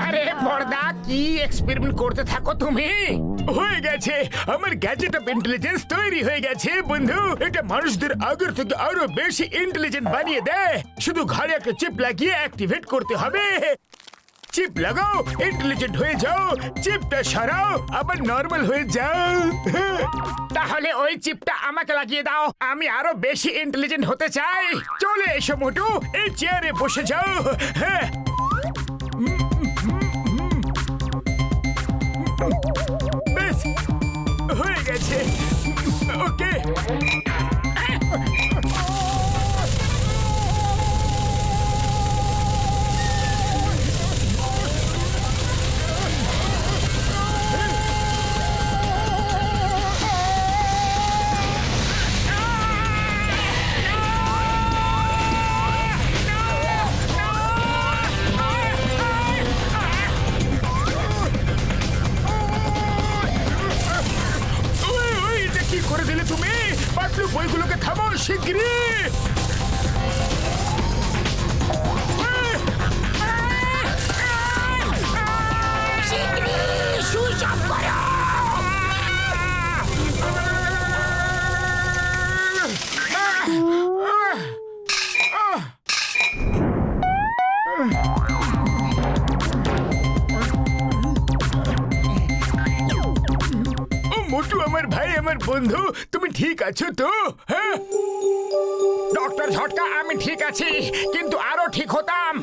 আরে বড়দা, কি এক্সপেরিমেন্ট করতে থাকো তুমি? হয়ে গেছে, আমার গ্যাজেট অফ ইন্টেলিজেন্স তৈরি হয়ে গেছে বন্ধু। এটা মানুষদের আগের থেকে আরো বেশি ইন্টেলিজেন্ট বানিয়ে দেয়। শুধু ঘাড়ে একটা চিপ লাগিয়ে অ্যাক্টিভেট করতে হবে। চিপ লাগাও, ইন্টেলিজেন্ট হয়ে যাও। চিপটা সরাও, আবার নরমাল হয়ে যাও। তাহলে ওই চিপটা আমাকে লাগিয়ে দাও, আমি আরো বেশি ইন্টেলিজেন্ট হতে চাই। চলে এসো মোটু, এই চেয়ারে বসে যাও। হ্যাঁ, বেশ হয়ে গেছে। ওকে, কি করে দিলে তুমি? পাতলু বইগুলোকে থামাও শিগগিরই। মোটু আমার ভাই, আমার বন্ধু, তুমি ঠিক আছো তো? হ্যাঁ ডক্টর ঝটকা, আমি ঠিক আছি, কিন্তু আরো ঠিক হতাম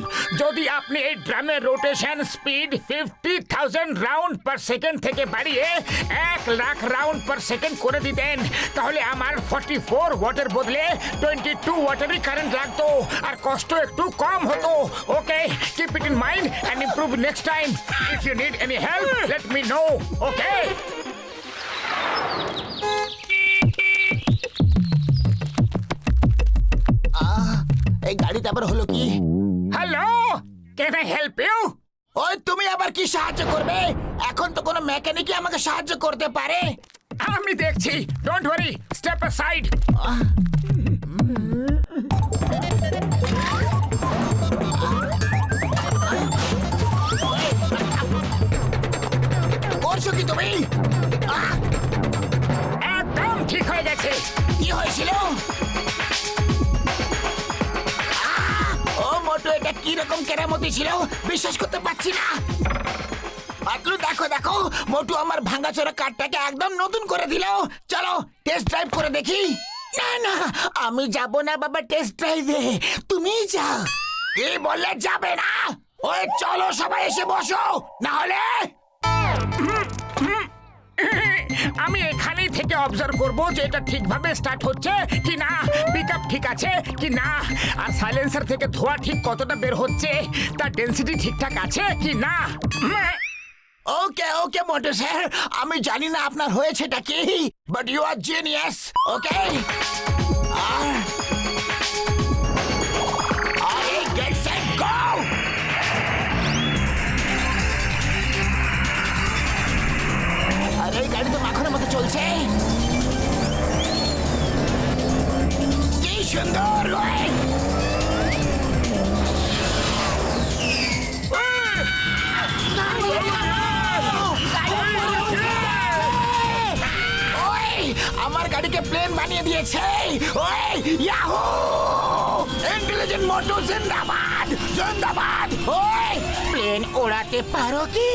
যদি আপনি এই ড্রামের rotation speed 50,000 round per second থেকে বাড়িয়ে 1,00,000 রাউন্ড পার সেকেন্ড করে দিতেন। তাহলে আমার 44 ওয়াটের বদলে 22 ওয়াটেরই কারেন্ট লাগতো, আর কষ্ট একটু কম হতো। Okay, keep it in mind and improve next time. If you need any help let me know. Okay, এই গাড়িতে আবার হলো কি? Hello, can I help you? ওই তুমি আবার কি সাহায্য করবে? এখন তো কোনো মেকানিকই আমাকে সাহায্য করতে পারে। আমি দেখছি, ডোন্ট ওয়ারি, স্টেপ অ্যাসাইড। করছো কি তুমি? একদম ঠিক হয়ে গেছে। কি হয়েছিল? ও মোটু, এটা কি রকম কেরামতি ছিল? বিশ্বাস করতে পারছি না। পাতলু, দেখো দেখো, মোটু আমার ভাঙাচোরা কারটাকে একদম নতুন করে দিল। চলো টেস্ট ড্রাইভ করে দেখি। না না, আমি যাব না বাবা টেস্ট ড্রাইভে, তুমিই যাও। কি বললে যাবে না? ওই চলো সবাই এসে বসো, না হলে আমি এখানেই থেকে অবজার্ভ করব যে এটা ঠিকভাবে স্টার্ট হচ্ছে কি না, পিকআপ ঠিক আছে কি না, আর সাইলেন্সার থেকে ধোঁয়া ঠিক কতটা বের হচ্ছে, তার ডেনসিটি ঠিকঠাক আছে কি না। ওকে ওকে মোটু স্যার, আমি জানি না আপনার হয়েছেটা কি, but you are genius. Okay, get set go. আরে এই গাড়ি তো মাখনের মতো চলছে, কি সুন্দর। আমার গাড়িকে প্লেন বানিয়ে দিয়েছে। ওই ইয়াহু, ইন্টেলিজেন্ট মোটু জিন্দাবাদ জিন্দাবাদ। ওই প্লেন ওড়াতে পারো কি?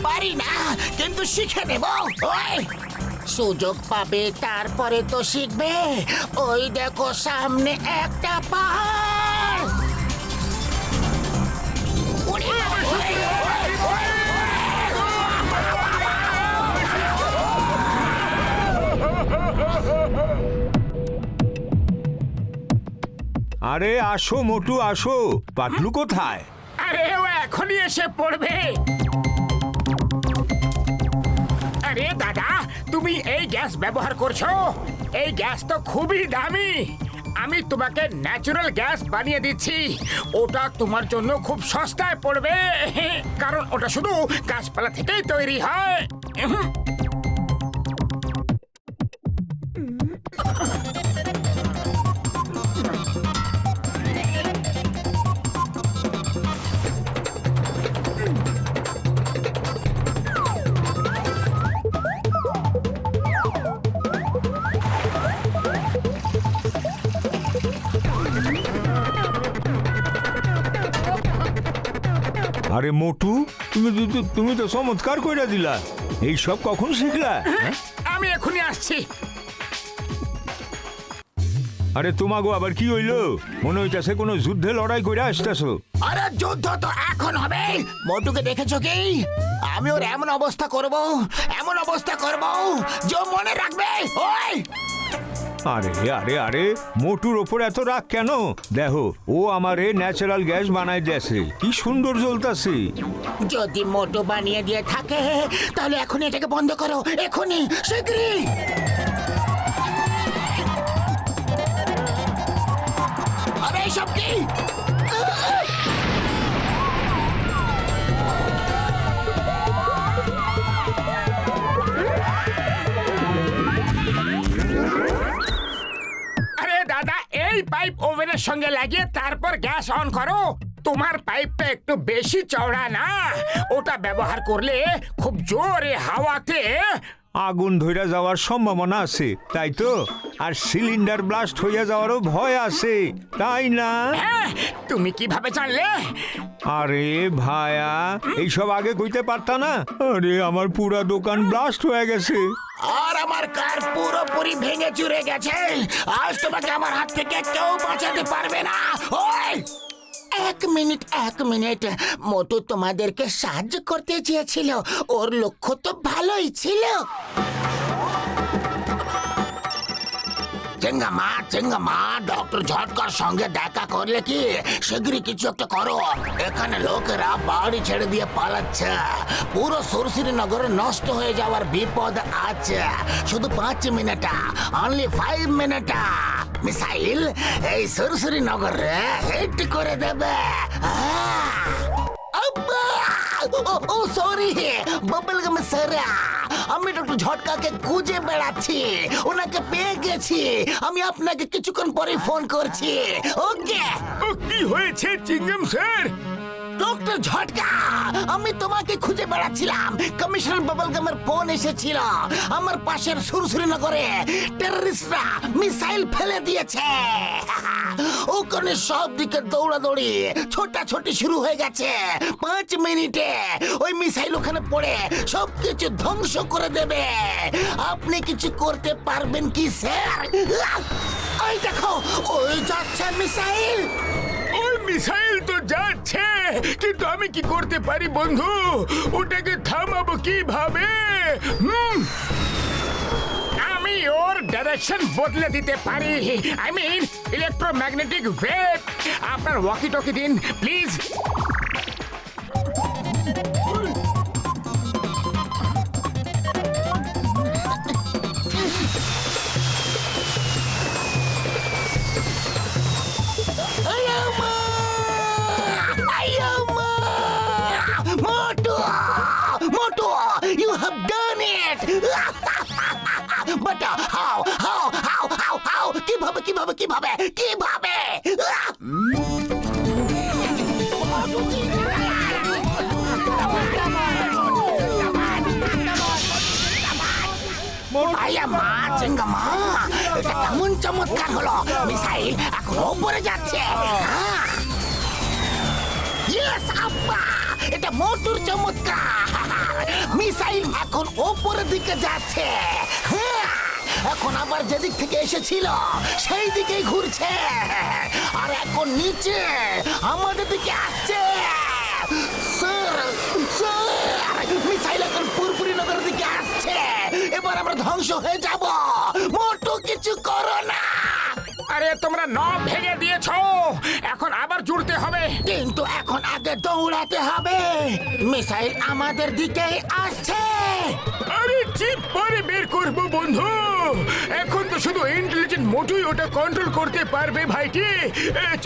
পারি না, কিন্তু শিখে নেব। ওই সুযোগ পাবে, তারপরে তো শিখবে। ওই দেখো সামনে একটা পাহাড়। ওরে বাবা, ওই, ওই, ওই। আরে আসো মোটু, আসো। পাতলু কোথায়? আরে ও এখনই এসে পড়বে। আরে দাদা, তুমি এই গ্যাস ব্যবহার করছো? এই গ্যাস তো খুবই দামি। আমি তোমাকে ন্যাচারাল গ্যাস বানিয়ে দিচ্ছি, ওটা তোমার জন্য খুব সস্তায় পড়বে, কারণ ওটা শুধু গাছপালা থেকেই তৈরি হয়। আরে মোটু, তুমি তো চমৎকার কইরা দিলা। এই সব কখন শিখলা? আমি এখনই আসছি। আরে তোমাগো আবার কি হইলো? মনে হইতাছে কোনো যুদ্ধে লড়াই কইরা আসতেছো। আরে যুদ্ধ তো এখন হবে। মোটুকে দেখেছো কি? আমি ওর এমন অবস্থা করব যে ও মনে রাখবে। ওই আরে আরে আরে মোটুর ওপর এত রাগ কেন? দেখো, ও আমারে ন্যাচারাল গ্যাস বানাই দিয়েছে, কি সুন্দর জ্বলতাছে। যদি মোটু বানিয়ে দিয়ে থাকে তাহলে এখনই এটাকে বন্ধ করো, এখনই, শীঘ্রই। আরে এইসব কি? আরে দাদা, এই পাইপ ওভেনের সঙ্গে লাগিয়ে তারপর গ্যাস অন করো। তোমার পাইপটা একটু বেশি চওড়া না, ওটা ব্যবহার করলে খুব জোরে হাওয়াতে আগুন ধইরা যাওয়ার সম্ভাবনা আছে, তাই তো? আর সিলিন্ডার ব্লাস্ট হইয়া যাওয়ারও ভয় আছে, তাই না? হ্যাঁ, তুমি কিভাবে জানলে? আরে ভায়া, এইসব আগে কইতে পারতা না? আরে আমার পুরা দোকান ব্লাস্ট হয়ে গেছে। আর আমার কার পুরোপুরি ভেঙে চুরে গেছে। আজ তোমাকে আমার হাত থেকে কেউ বাঁচাতে পারবে না। ওই এক মিনিট, মোটু তোমাদেরকে সাহায্য করতে চেয়েছিল, ওর লক্ষ্য তো ভালোই ছিল। চেঙ্গামা, ডক্টর ঝটকার সঙ্গে দেখা করলে কি? শীঘ্রই কিছু একটা করো। এখানে লোকেরা বাড়ি ছেড়ে দিয়ে পালাচ্ছে। পুরো সুরসিরি নগর নষ্ট হয়ে যাওয়ার বিপদ আছে। শুধু 5 মিনিট, অনলি 5 মিনিট। মিসাইল এই সুরসিরি নগরে হিট করে দেবে। ও সরি, বাবল গাম সারা। আমি ডক্টর ঝটকাকে খুঁজে বেড়াচ্ছি, ওনাকে পেয়ে গেছি। আমি আপনাকে কিছুক্ষণ পরে ফোন করছি। ওকে। ও, কি হয়েছে চিঙ্গম স্যার? ডক্টর ঝটকা, আমি তোমাকে খুঁজে বেড়াচ্ছিলাম। কমিশনার বাবলগামের ফোন এসেছিল। আমার পাশের সুরসুরিনগরে টেররিস্টরা মিসাইল ফেলে দিয়েছে। ওখানে সব দিকে দৌড়াদৌড়ি, ছোটাছুটি শুরু হয়ে গেছে। 5 মিনিটে ওই মিসাইল ওখানে পড়ে সবকিছু ধ্বংস করে দেবে। আপনি কিছু করতে পারবেন কি স্যার? ওই দেখো, ওই যাচ্ছে মিসাইল। ওই মিসাইল তো যাচ্ছে, কিন্তু আমি কি করতে পারি বন্ধু? ওটাকে থামাবো কিভাবে? আমি ওর ডাইরেকশন বদলে দিতে পারি। I mean electromagnetic wave. আপনার ওয়াকি টকি দিন please. Moto, you have done it! But how? কিভাবে? আয়া মা, চেঙ্গামা, এটা কেমন চমৎকার হলো! মিসাইল এখন উপরে যাচ্ছে। ইয়েস আব্বা, এটা মোটর চমৎকার। মিসাইল এখন উপরের দিকে যাচ্ছে। এখন আবার যেদিক থেকে এসেছিল সেই দিকেই ঘুরছে, আর এখন নিচে আমাদের দিকে আসছে। স্যার, মিসাইল এখন পুরপুরি নগরের দিকে আসছে। এবার আমরা ধ্বংস হয়ে যাব। মোটু কিছু করো না। আরে তোমরা নব ভেঙে দিয়েছো, এখন আবার জুড়তে হবে। কিন্তু এখন আগে দৌড়াতে হবে। মিসাইল আমাদের দিকেই আসছে। আরে চিপ পরে বের করবো বন্ধু। এখন তো শুধু ইন্টেলিজেন্ট মোটুই ওটা কন্ট্রোল করতে পারবে ভাইটি।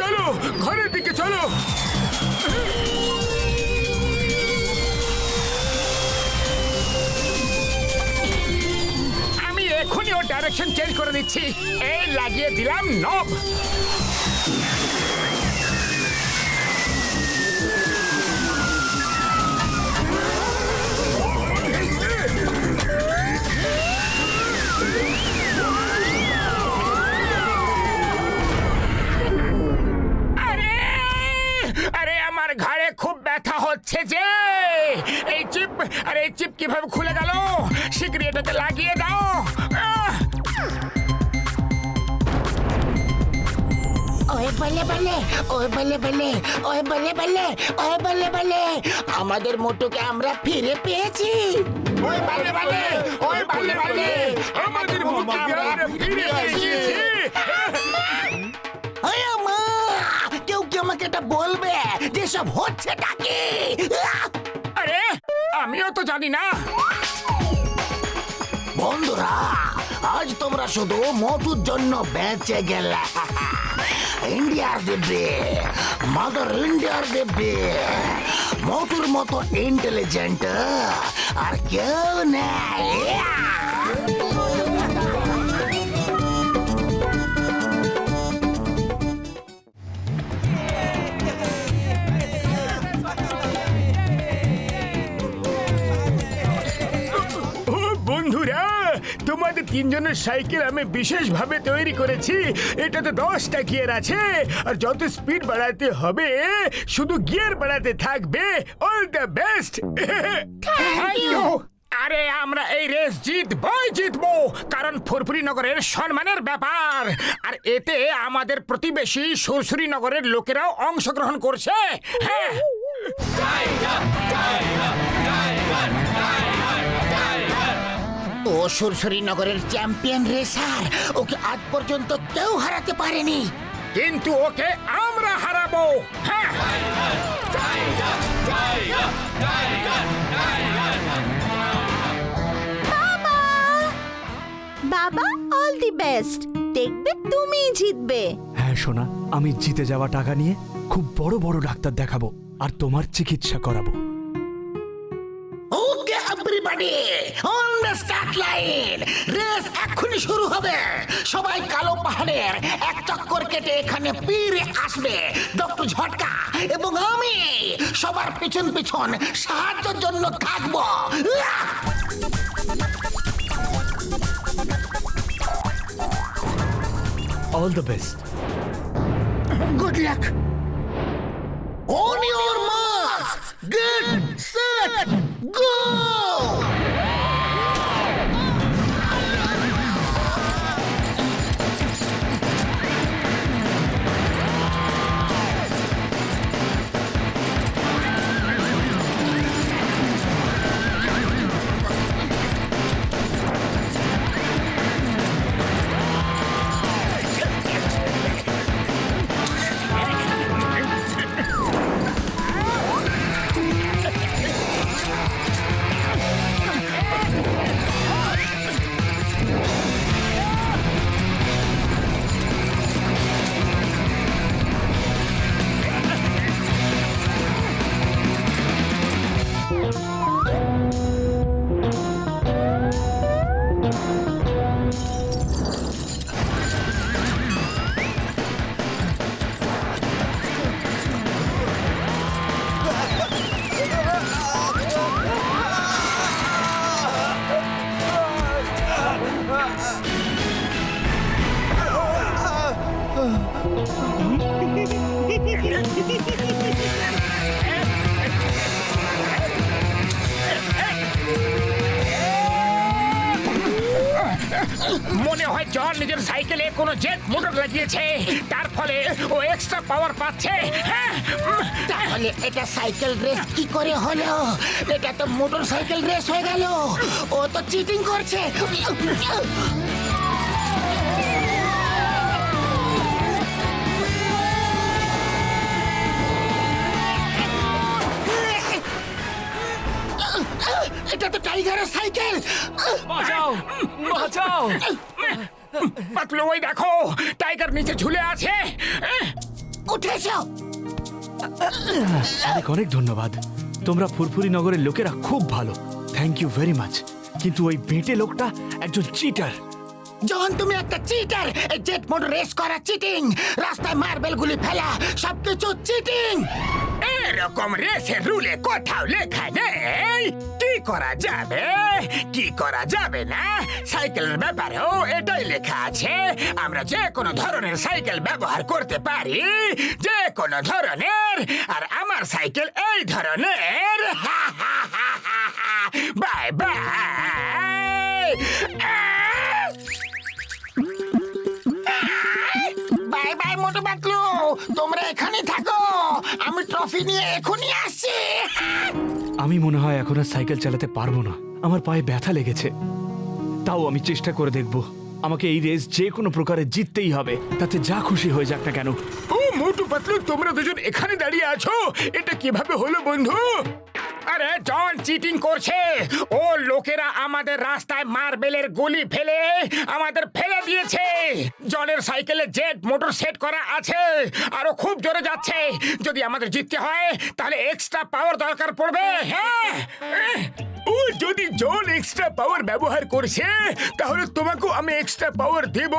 চলো ঘরের দিকে চলো। আমি এখনই ওর ডাইরেকশন চেঞ্জ করে দিচ্ছি। এই লাগিয়ে দিলাম নব। আরে আমার ঘাড়ে খুব ব্যথা হচ্ছে। যাচ্ছে যে এই চিপ, আর এই চিপ কিভাবে খুলে গেল? শীঘ্রই এটাকে লাগিয়ে দাও। আহ! ওই বলে বলে, ওই বলে বলে, ওই বলে বলে, ওই বলে বলে, আমাদের মোটুকে আমরা ফিরে পেয়েছি। ওই বালে বালে, ওই বালে বালে, আমাদের মুখে আমরা ফিরে পেয়েছি। ওই মা, কেউ কি আমাকে এটা বলবে যে সব হচ্ছেটা কি? আরে আমিও তো জানি না। বন্ধুরা, আজ তোমরা শুধু মোটুর জন্য বেঁচে গেলে। ইন্ডিয়ার দিব্যে, মাদার ইন্ডিয়ার দিব্যে, মোটুর মতো ইন্টেলিজেন্ট আর কেউ নেই। ও বন্ধুরা, তোমাদের তিনজনের সাইকেল আমি বিশেষভাবে তৈরি করেছি। এটাতে 10টা গিয়ার আছে, আর যত স্পিড বাড়াতে হবে শুধু গিয়ার বাড়াতে থাকবে। All the best. Thank you. আরে আমরা এই রেস জিতবো, কারণ ফুরফুরি নগরের সম্মানের ব্যাপার। আর এতে আমাদের প্রতিবেশী সুরসুরি নগরের লোকেরাও অংশগ্রহণ করছে। হ্যাঁ, ও সুরসুরি নগরের চ্যাম্পিয়ন রেসার, ওকে আজ পর্যন্ত কেউ হারাতে পারেনি। কিন্তু ওকে আমরা হারাবো। হ্যাঁ, বাবা, অল দি বেস্ট। দেখবে তুমিই জিতবে। হ্যাঁ সোনা, আমি জিতে যাওয়া টাকা নিয়ে খুব বড় বড় ডাক্তার দেখাবো আর তোমার চিকিৎসা করাবো। Okay everybody, on the start line. রেস এখনই শুরু হবে। সবাই কালো পাহাড়ের এক চক্কর কেটে এখানে ফিরে আসবে। ডক্টর ঝটকা এবং আমি সবার পিছন পিছন সাহায্যের জন্য থাকবো। All the best. Good luck. On your marks, get set, go! মনে হয় জন নিজের সাইকেলে কোনো জেট মোটর লাগিয়েছে, তার ফলে ও এক্সট্রা পাওয়ার পাচ্ছে। হ্যাঁ, তাহলে এটা সাইকেল রেস কি করে হলো? এটা তো মোটর সাইকেল রেস হয়ে গেল। ও তো চিটিং করছে। এটা তো টাইগারের সাইকেল। বাঁচাও, বাঁচাও। পাতলু ওই দেখো, টাইগার নিচে ঝুলে আছে। উঠেছো? অনেক অনেক ধন্যবাদ। তোমরা ফুরফুরি নগরের লোকেরা খুব ভালো। Thank you very much. কিন্তু ওই বেটে লোকটা একজন চিটার। জন, তুমি একটা চিটার। এই জেট মোটর রেস করা চিটিং, রাস্তায় মার্বেল গুলি ফেলা, সবকিছু চিটিং। এরকম রেসের রুলে কোথাও লেখা নেই কি করা যাবে, কি করা যাবে না। সাইকেলের ব্যাপারেও এটাই লেখা আছে। আমরা যে কোনো ধরনের সাইকেল ব্যবহার করতে পারি, যে কোনো ধরনের। আর আমার আমার সাইকেল এই ধরনের। Bye bye. Bye bye Motu Patlu, তোমরা এখানে থাকো, আমি ট্রফি নিয়ে এখনই আসছি। আমি মনে হয় এখন আর সাইকেল চালাতে পারবো না, আমার পায়ে ব্যথা লেগেছে। তাও আমি চেষ্টা করে দেখব। আমাকে এই রেস যে কোনো প্রকারে জিততেই হবে, তাতে যা খুশি হয়ে যাক না কেন। ও মোটু পাতলু, তোমরা দুজন এখানে দাঁড়িয়ে আছো, এটা কিভাবে হলো বন্ধু? আরে জন চিটিং করছে। ও লোকেরা আমাদের রাস্তায় মার্বেলের গুলি ফেলে আমাদের ফেলে দিয়েছে। জনের সাইকেলে জেট মোটর সেট করা আছে, আরো খুব জোরে যাচ্ছে। যদি আমাদের জিততে হয় তাহলে এক্সট্রা পাওয়ার দরকার পড়বে। হ্যাঁ, ও যদি জন এক্সট্রা পাওয়ার ব্যবহার করছে তাহলে তোমাকেও আমি এক্সট্রা পাওয়ার দেব।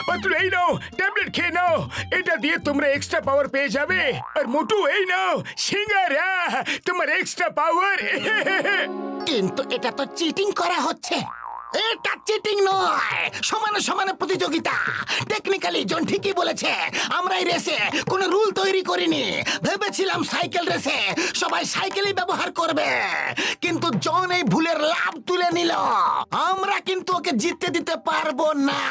পাতলু এই নাও, ট্যাবলেট খেয়ে নাও, এটা দিয়ে তোমরা এক্সট্রা পাওয়ার পেয়ে যাবে। আর মোটু এই নাও সিঙ্গারা, তোমার এক্সট্রা পাওয়ার। কিন্তু এটা তো চিটিং করা হচ্ছে। এটা চিটিং নয়, সমানে সমানে প্রতিযোগিতা। টেকনিক্যালি জন ঠিকই বলেছে, আমরা এই রেসে কোনো রুল তৈরি করিনি। ভেবেছিলাম সাইকেল রেসে সবাই সাইকেলই ব্যবহার করবে, কিন্তু জন এই ভুলের লাভ তুলে নিল। আমরা কিন্তু ওকে জিততে দিতে পারবো না।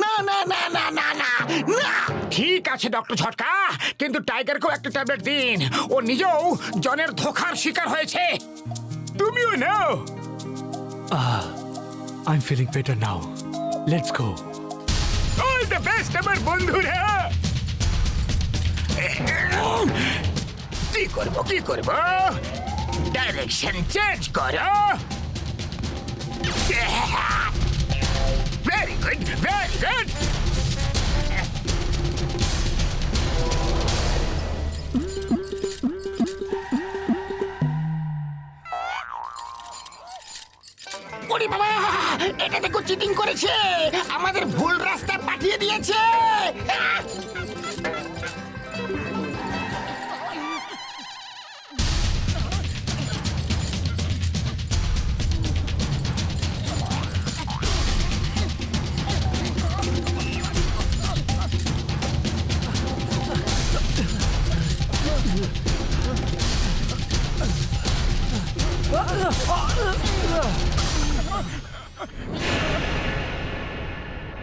না না না না না না না। ঠিক আছে ডক্টর ঝটকা, কিন্তু টাইগারকেও একটা ট্যাবলেট দিন। ও নিজেও জনের ধোঁকার শিকার হয়েছে। তুমিও নাও। I'm feeling better now. Let's go. All the best আমার বন্ধুরা। কি করব? ডাইরেকশন চেঞ্জ করো। Very good, very good. ওরে বাবা, এটা দেখো চিটিং করেছে, আমাদের ভুল রাস্তায় পাঠিয়ে দিয়েছে।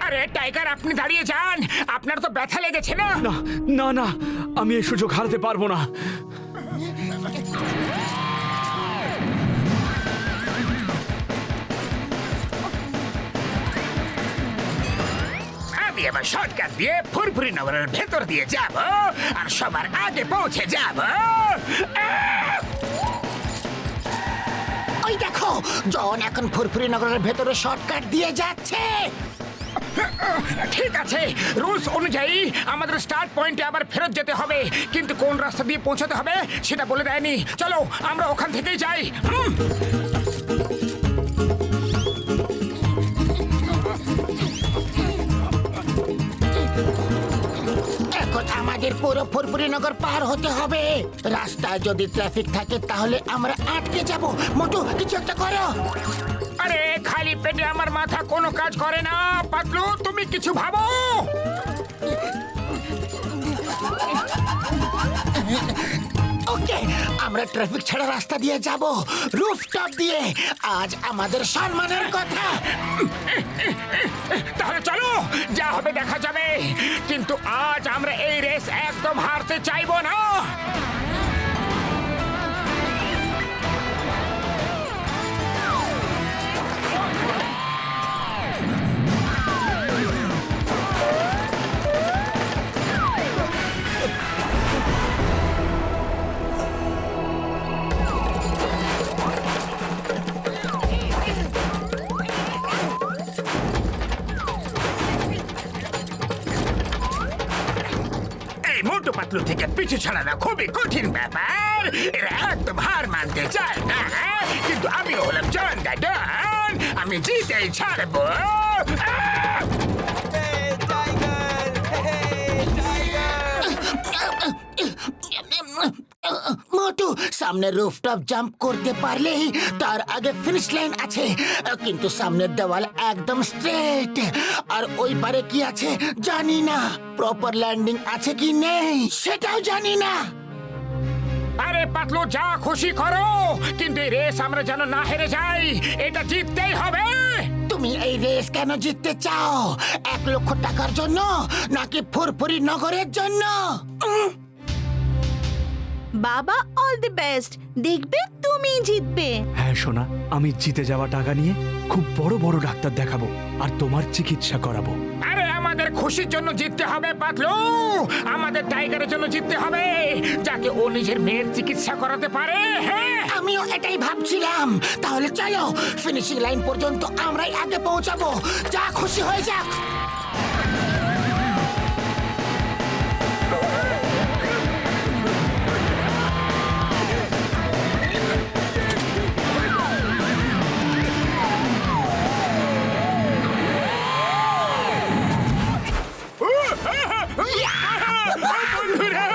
আরে টাইগার, আপনি দাঁড়িয়ে যান, আপনার তো ব্যথা লেগেছে না? না না না, আমি এই সুযোগ হারাতে পারবো না। আমি এবার শর্টকাট দিয়ে ফুরফুরি নগরের ভেতর দিয়ে যাব আর সবার আগে পৌঁছে যাব। ওই দেখো, জন এখন ফুরফুরি নগরের ভেতরে শর্টকাট দিয়ে যাচ্ছে। ঠিক আছে, রুলস অনুযায়ী আমাদের স্টার্ট পয়েন্টে আবার ফেরত যেতে হবে, কিন্তু কোন রাস্তা দিয়ে পৌঁছাতে হবে সেটা বলে দেয়নি। চলো আমরা ওখান থেকেই যাই। এখন আমাদের পুরো ফুরফুরি নগর পার হতে হবে। রাস্তায় যদি ট্রাফিক থাকে তাহলে আমরা আটকে যাব। মোটু, কিছু একটা করো। আরে খালি পেটে আমার মাথা কোনো কাজ করে না। পাতলু, তুমি কিছু ভাবো। ওকে, আমরা ট্রাফিক ছাড়া রাস্তা দিয়ে যাব, রুফটপ দিয়ে। আজ আমাদের সম্মানের কথা। তাহলে চলো, যা হবে দেখা যাবে, কিন্তু আজ আমরা এই রেস একদম হারতে চাইবো না। মোটু পাতলু থেকে পিছু ছাড়ানো খুবই কঠিন ব্যাপার। এরা একদম হার মানতে চায় না, কিন্তু আমি হলাম জন দ্য ডন, আমি জিতেই ছাড়বো। মোটু, সামনে রুফটপ জাম্প করতে পারলেই তার আগে ফিনিশ লাইন আছে, কিন্তু সামনের দেওয়াল একদম স্ট্রেট, আর ওই পারে কি আছে জানি না। প্রপার ল্যান্ডিং আছে কি নেই সেটাও জানি না। পাতলু যা খুশি করো, কিন্তু এই রেস আমরা যেন না হেরে যাই। এটা জিততেই হবে। তুমি এই রেস কেন জিততে চাও? 1,00,000 টাকার জন্য নাকি ফুরফুরি নগরের জন্য? বাবা অল দি বেস্ট, দেখবে তুমি জিতবে। হ্যাঁ সোনা, আমি জিতে যাওয়া টাকা নিয়ে খুব বড় বড় ডাক্তার দেখাবো আর তোমার চিকিৎসা করাবো। আরে আমাদের খুশির জন্য জিততে হবে পাতলু, আমাদের টাইগারের জন্য জিততে হবে, যাতে ও নিজের মেয়ের চিকিৎসা করাতে পারে। হ্যাঁ, আমিও এটাই ভাবছিলাম। তাহলে চলো, ফিনিশিং লাইন পর্যন্ত আমরাই আগে পৌঁছাবো, যা খুশি হয়ে যাক। বন্ধুরা,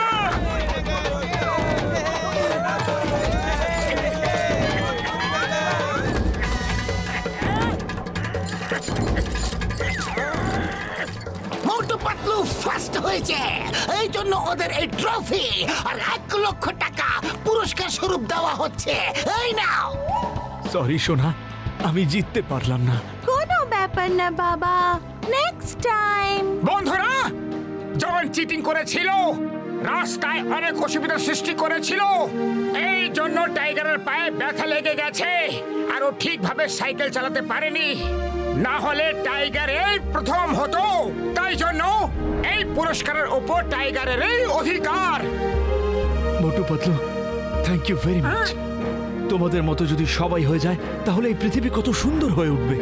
মোটু পাতলু ফার্স্ট হয়েছে, এই জন্য ওদের এই ট্রফি আর 1,00,000 টাকা পুরস্কার স্বরূপ দেওয়া হচ্ছে। এই নাও। সরি সোনা, আমি জিততে পারলাম না। কোনো ব্যাপার না বাবা, নেক্সট টাইম। বন্ধুরা, জন চিটিং করেছিল, রাস্তায় অনেক অসুবিধার সৃষ্টি করেছিল, এই জন্য টাইগারের পায়ে ব্যথা লেগে গেছে আর ও ঠিকভাবে সাইকেল চালাতে পারেনি। না হলে টাইগার এই প্রথম হতো, তাই জন্য এই পুরস্কারের ওপর টাইগারেরই অধিকার। Motu Patlu, thank you very much. তোমাদের মতো যদি সবাই হয়ে যায় তাহলে এই পৃথিবী কত সুন্দর হয়ে উঠবে।